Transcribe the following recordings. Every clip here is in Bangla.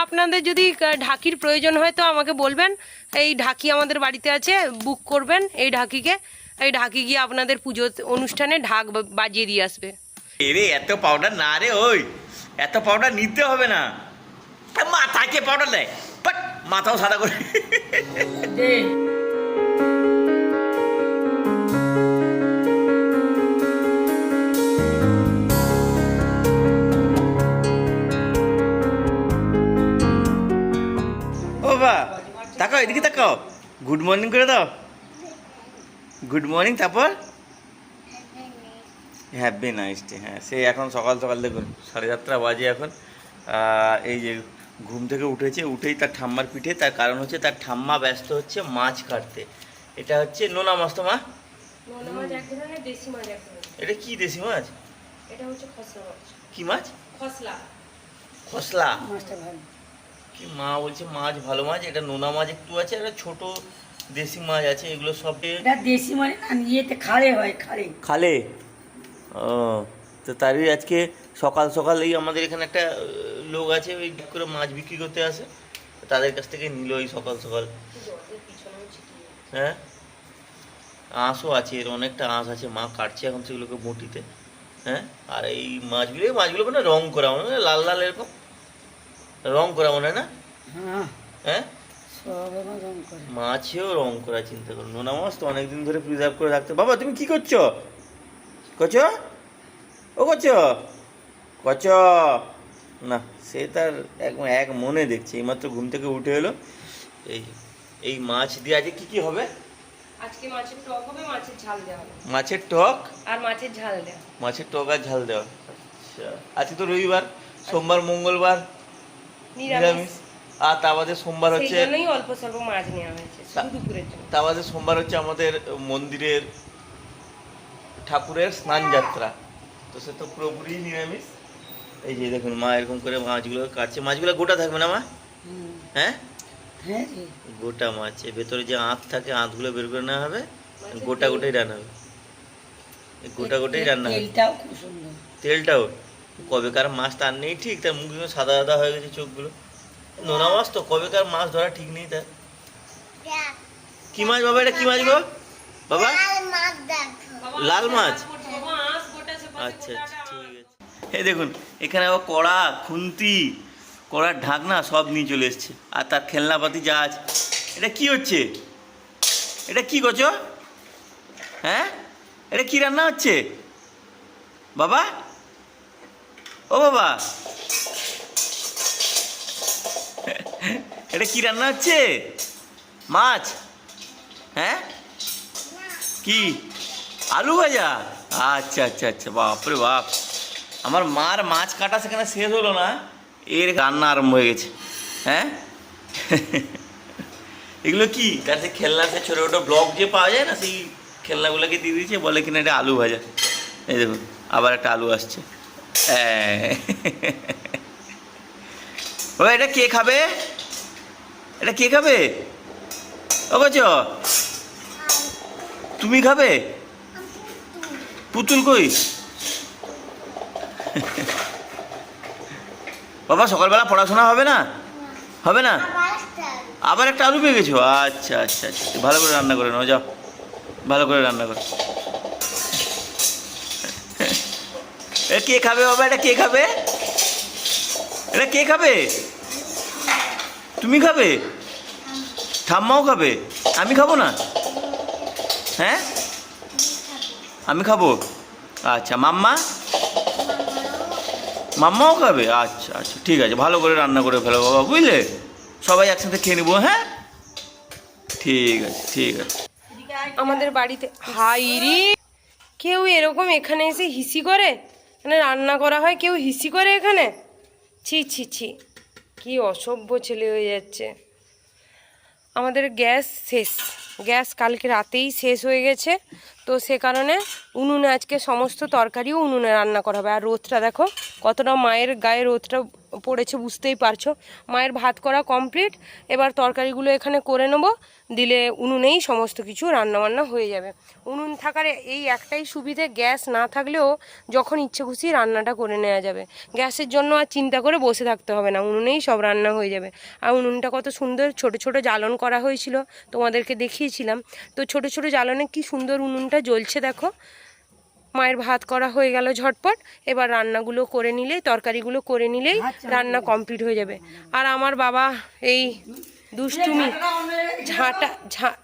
আপনাদের যদি ঢাকির প্রয়োজন হয় তো আমাকে বলবেন, এই ঢাকি আমাদের বাড়িতে আছে, বুক করবেন এই ঢাকিকে, এই ঢাকি গিয়ে আপনাদের পুজো অনুষ্ঠানে ঢাক বাজিয়ে দিয়ে আসবে। এরে এত পাউডার না রে, ওই এত পাউডার নিতে হবে না, মাথাকে পাউডার দেয়, বাট মাথাও সাদা করে। ও বাবা তাকাও, এদিকে তাকাও, গুড মর্নিং করে দাও, গুড মর্নিং, তারপর হ্যাপি নাইস ডে। হ্যাঁ, সে এখন সকাল সকাল দেখুন 7:30 বাজে এখন। এই যে ঘুম থেকে উঠেই তার ঠাম্মার পিঠে, তার কারণ হচ্ছে তার ঠাম্মা ব্যস্ত হচ্ছে মাছ কাটতে। এটা হচ্ছে নোনা মাছ, তো মা এটা কি দেশি মাছ? এটা হচ্ছে খসলা মাছ। কি মাছ? খসলা। খসলা কি মা বলছে মাছ ভালো মাছ, এটা নোনা মাছ একটু আছে, এটা ছোট দেশি মাছ আছে, এগুলো সব দেশি মানে ইয়েতে খালে হয়, খালে। ও, তো তারই আজকে সকাল সকাল এই আমাদের এখানে একটা লোক আছে, ওই করে মাছ বিক্রি করতে আসে, তাদের কাছ থেকে নিল ওই সকাল সকাল। হ্যাঁ, আঁশও আছে, এর অনেকটা আঁশ আছে, মা কাটছে এখন সেগুলোকে বটিতে। হ্যাঁ, আর এই মাছগুলো মানে রং করা, মানে লাল লাল এরকম রং করা মনে হয় না? হ্যাঁ, মাছেও রং করা, চিন্তা করুন। নোনা মাছ তো অনেকদিন ধরে প্রিজার্ভ করে রাখতে। বাবা তুমি কি করছো? কচ না, সে তার এক মনে দেখছে, এইমাত্র ঘুম থেকে উঠে এলো। এই মাছ দিয়ে আজকে কি হবে? আজকে মাছের টক হবে, মাছের ঝাল দেওয়া হবে। মাছের টক আর মাছের ঝাল দেওয়া। মাছের টক আর ঝাল দেওয়া। আচ্ছা, আজকে তো রবিবার, সোমবার মঙ্গলবার নিরামিষ, আর তা বাদে সোমবার হচ্ছে, অল্প স্বল্প মাছ নেওয়া হয়েছে শুধু দুপুরের জন্য। তা বাদে সোমবার হচ্ছে আমাদের মন্দিরের ঠাকুরের স্নান যাত্রা, তো সে তো পুরোপুরি নিরামিষ। এই যে দেখুন মা এরকম করে মাছগুলো কাটছে, মাছগুলো গোটা থাকবে না মা? হ্যাঁ, গোটা মাছ, ভেতরে যে আঁত থাকে আঁতগুলো বের করে নেওয়া হবে, গোটাই রান্না হবে, গোটাই রান্না হবে। তেলটাও কবেকার মাছ তার নেই ঠিক, তার মুখগুলো সাদা সাদা হয়ে গেছে, চোখগুলো। নোনা মাছ তো, কবেকার মাছ ধরা ঠিক নেই তার। কি মাছ বাবা, এটা কি মাছ গো বাবা? লাল মাছ। আচ্ছা আচ্ছা, ঠিক আছে। এই দেখুন এখানে আবার কড়া, খুন্তি, কড়ার ঢাকনা সব নিয়ে চলে এসছে, আর তার খেলনাপাতি যা আছে। এটা কি হচ্ছে? এটা কি করছো? হ্যাঁ, এটা কি রান্না হচ্ছে বাবা? ও বাবা, এটা কি রান্না হচ্ছে? মাছ? হ্যাঁ, কি আলু ভাজা? আচ্ছা আচ্ছা আচ্ছা, বাপরে বাপ, আমার মার মাছ কাটা সেখানে শেষ হলো না, এর রান্না আরম্ভ হয়ে গেছে। হ্যাঁ, এগুলো কি? তার সে খেলনা, সে ছোটো ছোটো ব্লক যে পাওয়া যায় না, সেই খেলনাগুলোকে দিয়ে দিয়েছে, বলে কিনা এটা আলু ভাজা। এই দেখুন আবার একটা আলু আসছে। ও, এটা কে খাবে? এটা কে খাবে? ও গছ, তুমি খাবে? পুতুল কই? বাবা সকালবেলা পড়াশোনা হবে না? হবে না? আবার একটা আলু পেয়ে গেছো? আচ্ছা আচ্ছা আচ্ছা, ভালো করে রান্না করে নাও, যাও ভালো করে রান্না করো। এ কে খাবে বাবা? এটা কে খাবে? এটা কে খাবে? তুমি খাবে? ঠাম্মাও খাবে? আমি খাবো না? হ্যাঁ, আমি খাবো। আচ্ছা, মাম্মাও খাবে? আচ্ছা আচ্ছা, ঠিক আছে, ভালো করে রান্না করে ফেলো বাবা, বুঝলে? সবাই একসাথে খেয়ে নেবো। হ্যাঁ, ঠিক আছে ঠিক আছে। আমাদের বাড়িতে হাইরি কেউ এরকম এখানে এসে হিসি করে, মানে রান্না করা হয়, কেউ হিসি করে এখানে? ছি ছি ছি, কি অসভ্য ছেলে হয়ে যাচ্ছে। আমাদের গ্যাস শেষ, গ্যাস কালকে রাতেই শেষ হয়ে গেছে, তো সে কারণে উনুনে আজকে সমস্ত তরকারিও উনুনে রান্না করা হবে। আর রোদটা দেখো কতটা, মায়ের গায়ে রোদটা পড়েছে বুঝতেই পারছো। মায়ের ভাত করা কমপ্লিট, এবার তরকারিগুলো এখানে করে নেবো, দিলে উনুনেই সমস্ত কিছু রান্নাবান্না হয়ে যাবে। উনুন থাকার এই একটাই সুবিধে, গ্যাস না থাকলেও যখন ইচ্ছে খুশি রান্নাটা করে নেওয়া যাবে। গ্যাসের জন্য আর চিন্তা করে বসে থাকতে হবে না, উনুনেই সব রান্না হয়ে যাবে। আর উনুনটা কত সুন্দর ছোট ছোট জ্বালন করা হয়েছিল, তোমাদেরকে দেখিয়েছিলাম তো। ছোট ছোট জ্বালনে কি সুন্দর উনুনটা জ্বলছে দেখো। মায়ের ভাত করা হয়ে গেল ঝটপট, এবার রান্নাগুলো করে নিলেই, তরকারিগুলো করে নিলেই রান্না কমপ্লিট হয়ে যাবে। আর আমার বাবা এই দুষ্টুমি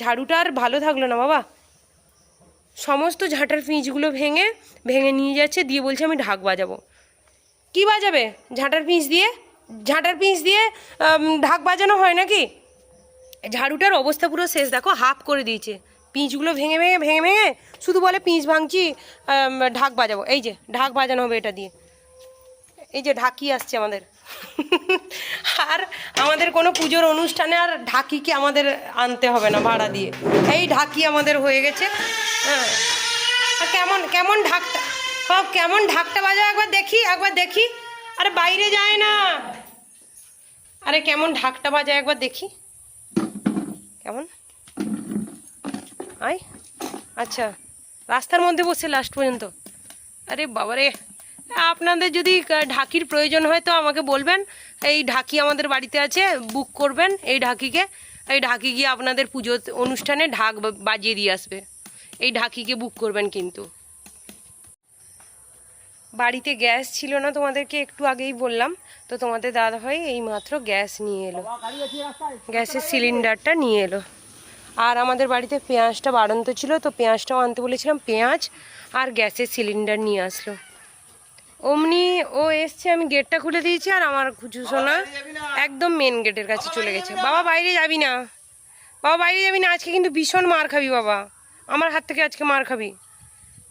ঝাড়ুটা আর ভালো থাকলো না বাবা, সমস্ত ঝাঁটার পিঁচগুলো ভেঙে ভেঙে নিয়ে যাচ্ছে, দিয়ে বলছে আমি ঢাক বাজাবো। কি বাজাবে ঝাঁটার পিঁচ দিয়ে? ঝাঁটার পিঁচ দিয়ে ঢাক বাজানো হয় নাকি? ঝাড়ুটার অবস্থা পুরো শেষ, দেখো হাফ করে দিয়েছে, পিঁচগুলো ভেঙে ভেঙে ভেঙে ভেঙে শুধু বলে পিঁচ ভাঙছি, ঢাক বাজাবো। এই যে ঢাক বাজানো হবে এটা দিয়ে, এই যে ঢাকি আসছে আমাদের। আর আমাদের কোনো পুজোর অনুষ্ঠানে আর ঢাকিকে আমাদের আনতে হবে না ভাড়া দিয়ে, এই ঢাকি আমাদের হয়ে গেছে। হ্যাঁ, আর কেমন কেমন ঢাকটা, সব কেমন ঢাকটা বাজাও একবার দেখি, একবার দেখি। আরে বাইরে যায় না, আরে কেমন ঢাকটা বাজায় একবার দেখি, কেমন আয়। আচ্ছা, রাস্তার মধ্যে বসে লাস্ট পর্যন্ত। আরে বাবারে, আপনাদের যদি ঢাকির প্রয়োজন হয় তো আমাকে বলবেন, এই ঢাকি আমাদের বাড়িতে আছে, বুক করবেন এই ঢাকিকে। এই ঢাকি গিয়ে আপনাদের পুজো অনুষ্ঠানে ঢাক বাজিয়ে দিয়ে আসবে, এই ঢাকিকে বুক করবেন কিন্তু। বাড়িতে গ্যাস ছিল না, তোমাদেরকে একটু আগেই বললাম তো, তোমাদের দাদাভাই এই মাত্র গ্যাস নিয়ে এলো, গ্যাসের সিলিন্ডারটা নিয়ে এলো। আর আমাদের বাড়িতে পেঁয়াজটা বাড়ন্ত ছিল তো পেঁয়াজটাও আনতে বলেছিলাম, পেঁয়াজ আর গ্যাসের সিলিন্ডার নিয়ে আসলো। অমনি ও এসছে, আমি গেটটা খুলে দিয়েছি, আর আমার খুচু সোনা একদম মেন গেটের কাছে চলে গেছে। বাবা বাইরে যাবি না, বাবা বাইরে যাবি না, আজকে কিন্তু ভীষণ মার খাবি বাবা, আমার হাত থেকে আজকে মার খাবি,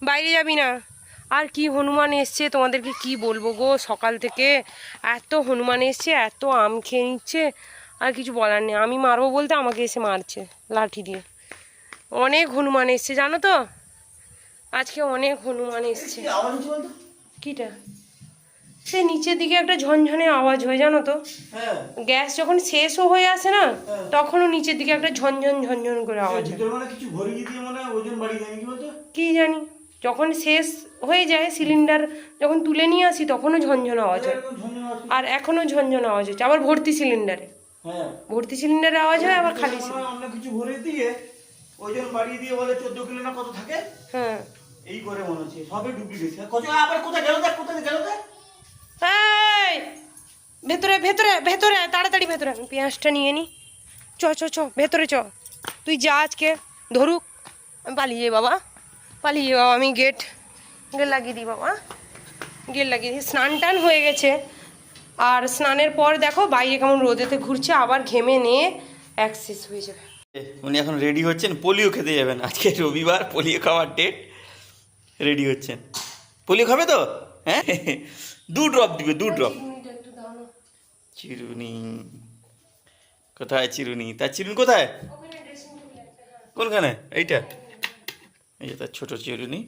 বাইরে যাবি না। আর কি হনুমান এসছে তোমাদেরকে কি বলবো গো, সকাল থেকে এত হনুমান এসছে, এত আম খেয়ে নিচ্ছে, আর কিছু বলার নেই। আমি মারবো বলতে আমাকে এসে মারছে লাঠি দিয়ে। অনেক হনুমান এসছে জানো তো, আজকে অনেক হনুমান এসছে। কিটা সে নিচের দিকে একটা ঝনঝনে আওয়াজ হয় জানো তো, গ্যাস যখন শেষও হয়ে আসে না তখনও নিচের দিকে একটা ঝনঝন ঝনঝন করে আওয়াজ হয়। কি জানি, যখন শেষ হয়ে যায় সিলিন্ডার যখন তুলে নিয়ে আসি তখনও ঝনঝন আওয়াজ হয়, আর এখনো ঝনঝন আওয়াজ হচ্ছে। আবার ভর্তি সিলিন্ডারে, ভর্তি সিলিন্ডারে আওয়াজ হয়, আবার খালি অন্য কিছু ভরে দিয়ে ওজন বাড়িয়ে দিয়ে বলে 14 কিলো না কত থাকে। হ্যাঁ, এই করে মনে হচ্ছে সবই ডুপ্লিকেট। কত আবার কোথায় গেল দেখ, কোথায় গেল দেখ। এই ভেতরে ভেতরে ভেতরে তাড়াতাড়ি ভেতরে, আমি পেঁয়াজটা নিয়ে নি। চ চ চ ভেতরে চ, তুই যা, আজকে ধরুক, আমি পালিয়ে যাই বাবা, পালিয়ে যাই বাবা, আমি গেট লাগিয়ে দিই বাবা, গেট লাগিয়ে দিই। স্নান টান হয়ে গেছে, আর স্নানের পর দেখো বাইরে কেমন রোদেতে ঘুরছে, আবার ঘেমে নিয়ে অ্যাক্সেস হয়ে যাবে। উনি এখন রেডি হচ্ছেন, পোলিও খেতে যাবেন, আজকে রবিবার, পোলিও খাওয়ার ডেট। রেডি হচ্ছেন, পোলিও খাবে তো? হ্যাঁ, 2 ড্রপ দিবে, 2 ড্রপ। চিরুনি কোথায়? চিরুনি, তার চিরুনি কোথায়? কোনখানে? এইটা, এই যে তার ছোট চিরুনি,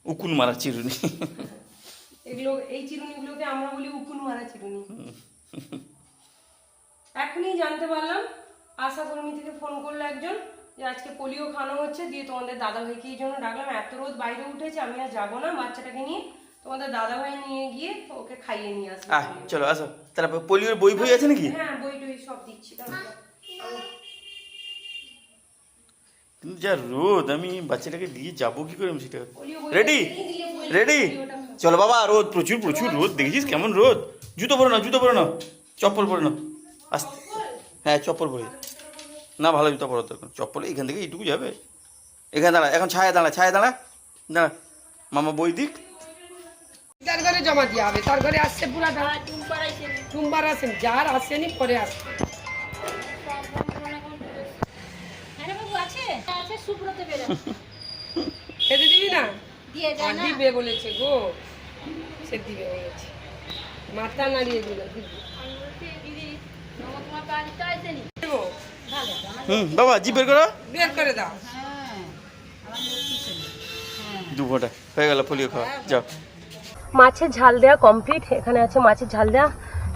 উকুন মারা চিরুনি। এগুলো, এই চিরুনিগুলোকে আমরা বলি উকুন মারা চিরুনি। এখনই জানতে পারলাম, আশা কর্মী থেকে ফোন করলো একজন যে আজকে পোলিও খাওয়ানো হচ্ছে, দিয়ে তোমাদের দাদাভাইকে এই জন্য ডাকলাম। এত রোদ বাইরে উঠেছে, আমি আর যাবো না বাচ্চাটাকে নিয়ে, তোমাদের দাদাভাই নিয়ে গিয়ে ওকে খাইয়ে নিয়ে আসবো। চলো আসো। তারপর পোলিওর বই বই আছে নাকি? হ্যাঁ, বই টই সব দিচ্ছি। কিন্তু যা রোদ, আমি বাচ্চাটাকে দিয়ে যাবো কি করে? আমি সেটা রেডি রেডি। চলো বাবা, রোদ প্রচুর প্রচুর রোদ, দেখেছিস কেমন রোদ। জুতো পরে নাও, জুতো পরে নাও, চপ্পল পরে নাও, আস্তে। হ্যাঁ, চপ্পল পরে না, ভালো জুতো পরার দরকার। চপ্পল এখান থেকে এইটুকু যাবে। এখানে দাঁড়া, এখন ছায়া দাঁড়া, ছায়া দাঁড়া, দাঁড়া, মামা বই দিক। তার ঘরে জমা দিয়ে হবে, তার ঘরে আসছে পুরা টুম্বার আসেন, যার আসেনি পরে আসছে। খেতে দিবি না? দিবে বলেছে গো, সে দিবে বলেছে, মাথা নাড়িয়ে দিল। বাবা জি বের করো, বের করে দাও। 2 ঘন্টা হয়ে গেল পোলিও খাওয়া, যাও। মাছের ঝাল দেওয়া কমপ্লিট, এখানে আছে মাছের ঝাল দেওয়া,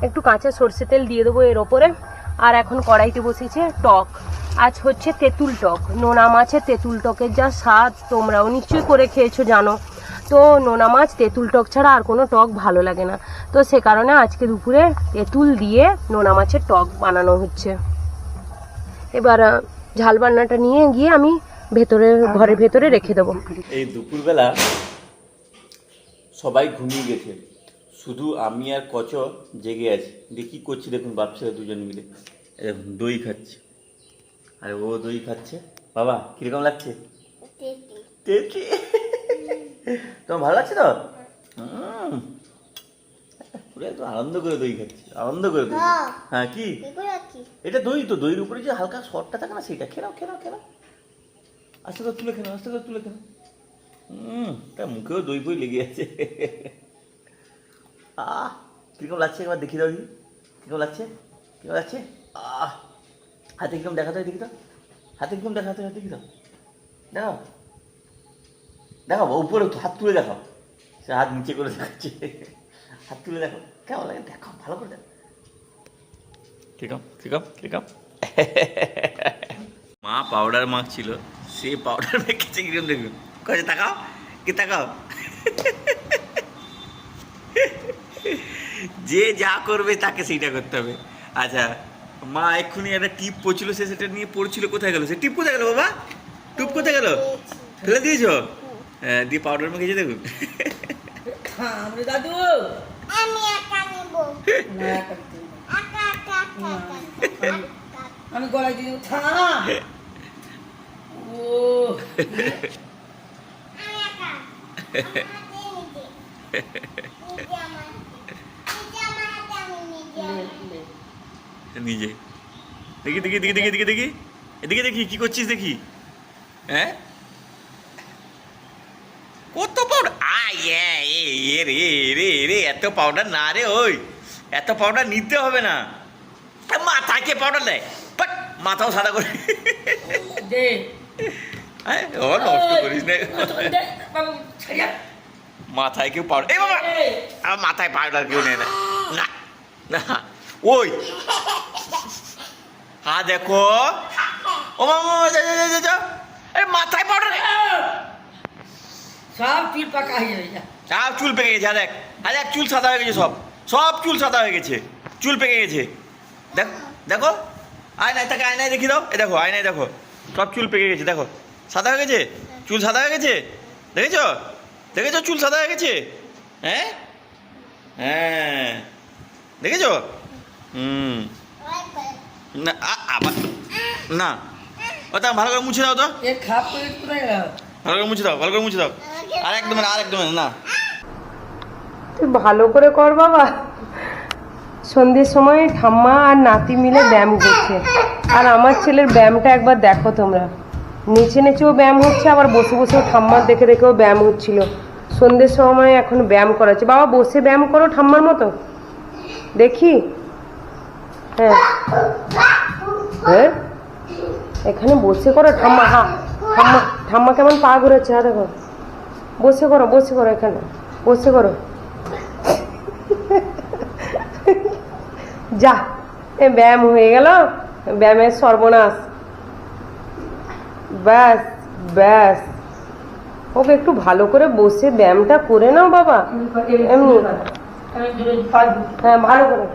একটু কাঁচা সর্ষে তেল দিয়ে দেবো এর ওপরে। আর এখন কড়াইতে বসেছে টক। আজ হচ্ছে তেঁতুল টক, নোনা মাছের তেঁতুল টকের যা স্বাদ, তোমরাও নিশ্চয়ই করে খেয়েছো জানো। তো নোনা মাছ তেঁতুল টক ছাড়া আর কোনো টক ভালো লাগে না, তো সে কারণে আজকে দুপুরে তেঁতুল দিয়ে নোনা মাছের টক বানানো হচ্ছে। এবার ঝাল বান্নাটা নিয়ে গিয়ে আমি ঘরের ভেতরে রেখে দেবো। এই দুপুরবেলা সবাই ঘুমিয়ে গেছে, শুধু আমি আর কচ জেগে আছি। দিয়ে কী করছি দেখুন, বাচ্চারা দুজন মিলে এরকম দই খাচ্ছে। আরে ও দই খাচ্ছে। বাবা কিরকম লাগছে? টেস্টি। তোমার ভালো লাগছে তো? পুরো একদম আনন্দ করে দই খাচ্ছি, আনন্দ করে দই। হ্যাঁ কি এটা? দই তো, দইয়ের উপরে যে হালকা সরটা থাকে না, সেটা খেলাও খেলাও খেলাও। আস্তে করে তুলে খেলাও, আস্তে করে তুলে খেলাও। তা মুখেও দই বই লেগে আছে। কিরকম লাগছে একবার দেখি দাও, কিরকম লাগছে, কিরকম লাগছে? হাতে কিরকম দেখাতে হয় দেখি দাও, হাতে কিরকম দেখাতে হয় দেখি দাও, দেখাও দেখাও, উপরে হাত তুলে দেখাও। সে হাত নিচে করে দেখাচ্ছে, হাত তুলে দেখো কেমন লাগে, দেখো ভালো করে দেখো। কিরকম কিরকম কিরকম? মা পাউডার মাখছিল, সে পাউডার মেখেছে কিরকম দেখুন। কাছে তাকাও, কি তাকাও। যে যা করবে তাকে সেইটা করতে হবে। আচ্ছা, মা এক্ষুনি একটা টিপ পড়ছিল, সে সেটা নিয়ে পড়ছিল, কোথায় গেল সে টিপ? কোথায় গেল বাবা? টুপ কোথায় গেল? ফেলে দিয়েছো? হ্যাঁ, দিয়ে পাউডার মেখেছে দেখুন। দাদু আমি গলায় দিয়ে ও নিজে দেখি দেখি দেখি দেখি দেখি দেখি এদিকে দেখি কি করছিস দেখি। হ্যাঁ, কত পাউডার! রে রে রে, এত পাউডার না রে, ওই এত পাউডার নিতে হবে না। মাথায় কে পাউডার দেয়? বাট মাথাও সাদা করে দে। ও নষ্ট করিস না, মাথায় কেউ পাউডার, এই বাবা আমার মাথায় পাউডার কেউ নেয় না, না না। ওই হ্যাঁ দেখো, ও মামা যা, আরে মাথায় পাউডার, সব চুল পাকা হয়ে যাবে। সব চুল পেকে গেছে। দেখ, দেখ চুল সাদা হয়ে গেছে, সব সব চুল সাদা হয়ে গেছে, চুল পেকে গেছে। দেখ দেখো, আয়নায় তাকে, আয়নায় দেখি দাও, এ দেখো আয়নায় দেখো, সব চুল পেকে গেছে, দেখো সাদা হয়ে গেছে, চুল সাদা হয়ে গেছে। দেখেছো দেখেছো, চুল সাদা হয়ে গেছে। হ্যাঁ হ্যাঁ, দেখেছো? না আবার না, ওটা ভালো করে মুছে দাও তো, ভালো করে মুছে দাও, ভালো করে মুছে দাও। আর একদম না, আর একদম না। তুই ভালো করে কর বাবা। সন্ধ্যের সময় ঠাম্মা আর নাতি মিলে ব্যায়াম করছে, আর আমার ছেলের ব্যায়ামটা একবার দেখো তোমরা। নেচে নেচেও ব্যায়াম হচ্ছে, আবার বসে বসেও ঠাম্মার দেখে দেখেও ব্যায়াম হচ্ছিল। সন্ধ্যের সময় এখন ব্যায়াম করাচ্ছে। বাবা বসে ব্যায়াম করো ঠাম্মার মতো, দেখি। হ্যাঁ হ্যাঁ, এখানে বসে করো ঠাম্মা। ঠাম্মা ঠাম্মা কেমন পা ঘুরেছে, হ্যাঁ দেখো। বসে করো, বসে করো, এখানে বসে করো। যা, এ ব্যায়াম হয়ে গেল, ব্যায়ামের সর্বনাশ। ব্যাস ব্যাস, ওকে একটু ভালো করে বসে ব্যায়ামটা করে নাও বাবা। এমনি হ্যাঁ, ভালো করে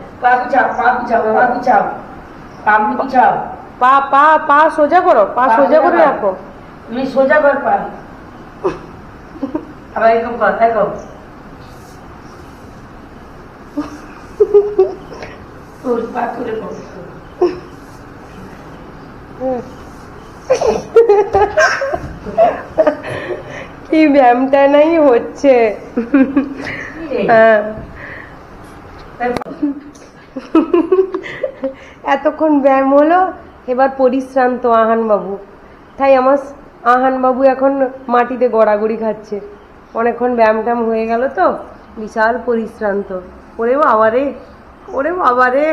পা পা পা সোজা করো, পা সোজা করে রাখো। তুমি সোজা কর পা, আবার এরকম কর, দেখো তোর পা করে কর। কি ব্যায়ামটা নাই হচ্ছে। হ্যাঁ, এতক্ষণ ব্যায়াম হলো, এবার পরিশ্রান্ত আহান বাবু। তাই আমার আহান বাবু এখন মাটিতে গড়াগড়ি খাচ্ছে। অনেকক্ষণ ব্যায়াম ট্যায়াম হয়ে গেল তো, বিশাল পরিশ্রান্ত। ওরে বাবা রে, ওরে বাবা রে।